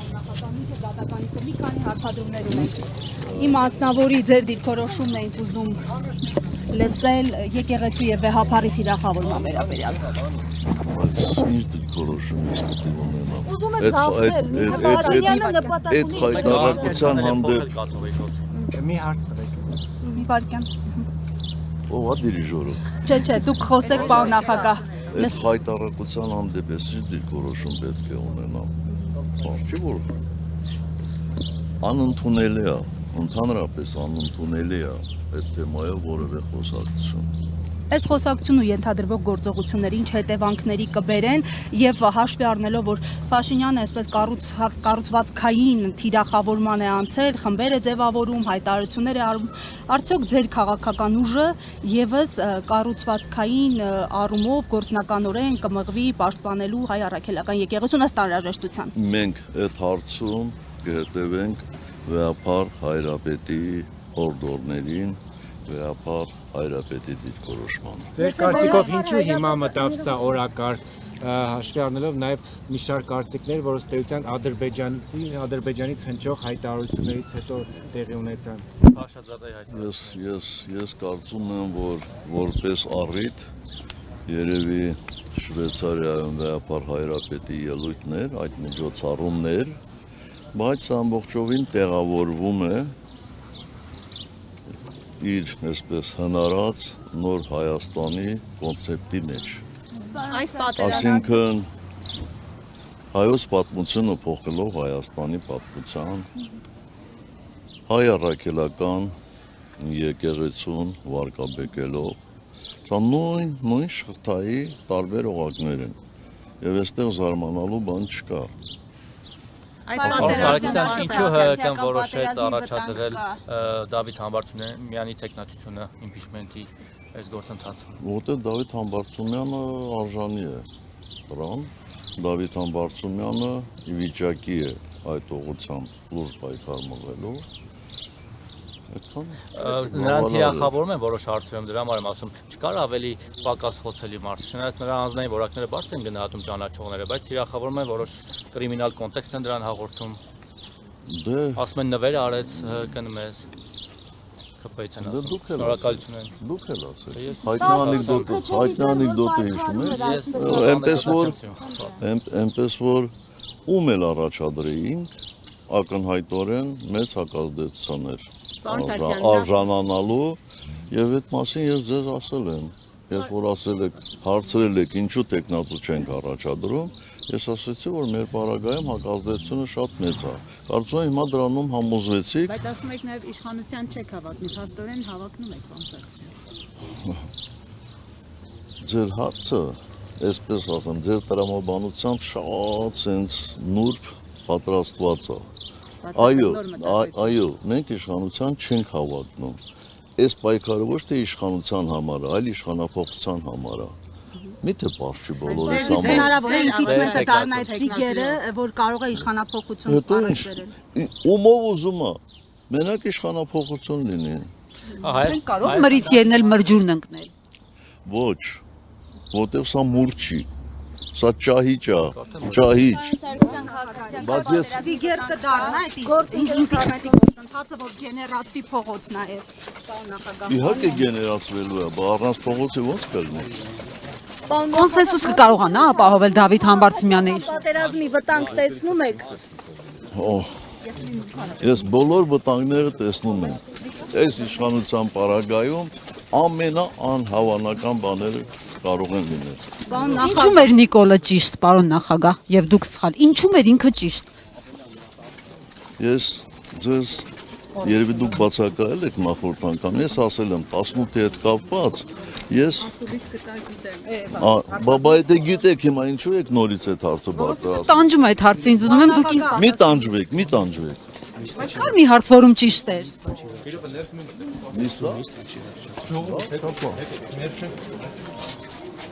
Մի քանի հարցադրումներ ունենք։ Իմ անձնավորի ձեր դիրքորոշումն էինք ուզում լսել եկեղեցու եւ վեհապարի թիրախավորման վերաբերյալ։ Ինչ դիրքորոշում ես պետք ունենամ։ Ուզում եք ցավվել, Փաշինյանը նպատակ ունի հայտարարության հանդեպ մի հարց տվեք։ Մի վարքյան։ ով է դիրիժորը։ Չէ, դուք խոսեք, պարոն նախագահ։ Այդ հայտարարության հանդեպ ես ինչ դիրքորոշում պետք է ունենամ։ Չի որ անընդունելի է, ընդհանրապես անընդունելի է այդ թեմայով որևէ խոսակցություն։ Այս խոսակցությունը ենթադրվող գործողությունները ինչ հետևանքների կբերեն եւ հաշվի առնելով որ Փաշինյանը այսպես կառուցվածքային թիրախավորման է անցել, խմբեր է ձևավորում, հայտարարություններ է արում, արդյոք ձեր քաղաքական ուժը եւս կառուցվածքային առումով գործնականորեն կմղվի պաշտպանելու հայ առաքելական եկեղեցուն ըստ անհրաժեշտության։ Մենք այդ հարցում կհետևենք վեհապար հայրապետի օրդորներին, վեհապար հայրապետի դիրքորոշման։ Ձեր կարծիքով ինչու հիմա մտավ սա օրակարգ, հաշվի առնելով նաև մի շարք կարծիքներ, որ ըստ էության Ադրբեջանից հնչող հայտարարություններից հետո տեղի ունեցան։ Ես կարծում եմ, որ որպես առիթ երևի Շվեյցարիայում վեհապար հայրապետի ելույթներ, այդ միջոցառումներ, բայց ամբողջովին տեղավորվում է իր այսպես հնարած նոր Հայաստանի կոնցեպտի մեջ։ Այսինքն հայոց պատմությունը փոխելով Հայաստանի պատմության, հայ առաքելական եկեղեցուն վարկաբեկելով, դա նույն շղթայի տարբեր օղակներ են, եւ այստեղ զարմանալու բան չկա։ Սարգսյան, ինչու ՀՀԿ-ն որոշեց առաջադրել Դավիթ Համբարձումյանի տեխնատությունը իմպիչմենտի այս գործընթացում։ Որտեղ Դավիթ Համբարձումյանը արժանի է դրան, Դավիթ Համբարձումյանը ի վիճակի է այդ ուղղությամբ լուրջ պայքար մղելու։ Նրան թիրախավորում են որոշ հարցերում, դրա համար եմ ասում, չկար ավելի պակաս խոցելի մարդ, չնայած նրա անձնային որակները բարձր են գնահատում ճանաչողները, բայց թիրախավորում են որոշ կրիմինալ կոնտեքստ են դրան հաղորդում։ Ասում են նվեր արեց ՀՀԿ-ն մեզ, ԿՊ-ից են ասում, շնորհակալություն են։ Դուք էլ ասեք, հայտնի անեկդոտը հիշում եք, այնպես որ ում էլ առաջադրեինք, ակնհայտորեն մեծ հակազդեցության էր արժանանալու եւ այդ մասին ես ձեզ ասել եմ, երբ որ ասել եք, հարցրել եք ինչու տեխնատու չենք առաջադրում, ես ասացի, որ մեր պարագայում հակազդեցությունը շատ մեծ է։ Կարծում եմ հիմա դրանում համոզվեցիք։ Բայց ասում եք նաեւ իշխանության չեք հավակնի, փաստորեն հավակնում եք պարոն Սարգսյան։ Ձեր հարցը, այսպես ասեմ, ձեր տրամաբանությամբ շատ sense նուրբ պատրաստված է։ Այո, մենք իշխանության չենք հավակնում։ Այս պայքարը ոչ թե իշխանության համար է, այլ իշխանափոխության համար է։ Միթե բարձ չի բոլորիս համար։ Հնարավոր է իմպիչմենտը դառնա այդ ֆիգերը, որ կարող է իշխանափոխություն առաջ բերել։ Ումով ուզում է, մենակ իշխանափոխություն լինի։ Չեն կարող մրից ելնել մրջուրն ընկնել։ Ոչ, որտեվ սա մուրջ չի։ Սա ճահիճ է, ճահիճ։ Բայց ես ֆիգեր կդառնա այդ իմպիչմենտի գործընթացը, որ գեներացվի փողոց նաև, պարոն նախագահ։ Իհարկե գեներացվելու է, առանց փողոցի ոնց կլինի։ Կոնսենսուս կկարողանա ապահովել Դավիթ Համբարձումյանի։ Պատերազմի վտանգ տեսնում եք։ Ես բոլոր վտանգները տեսնում եմ։ Այս իշխանության պարագայում ամենաանհավանական բաները կարող են լինել։ Ինչու մեր Նիկոլը ճիշտ, պարոն նախագահ, եւ դուք սխալ։ Ինչու մեր ինքը ճիշտ։ Ես ձեզ երևի դուք բացակայել եք նախորդ անգամ, ես ասել եմ 18-ի հետ կապված, ես բաբա եթե գիտեք հիմա ինչու եք նորից այդ հարցը բարձրացնում։ Տանջում է այդ հարցը, ինձ ուզում եմ դուք ինձ։ Մի տանջվեք։ Բայց կար մի հարց, որում ճիշտ էր։ Միստ։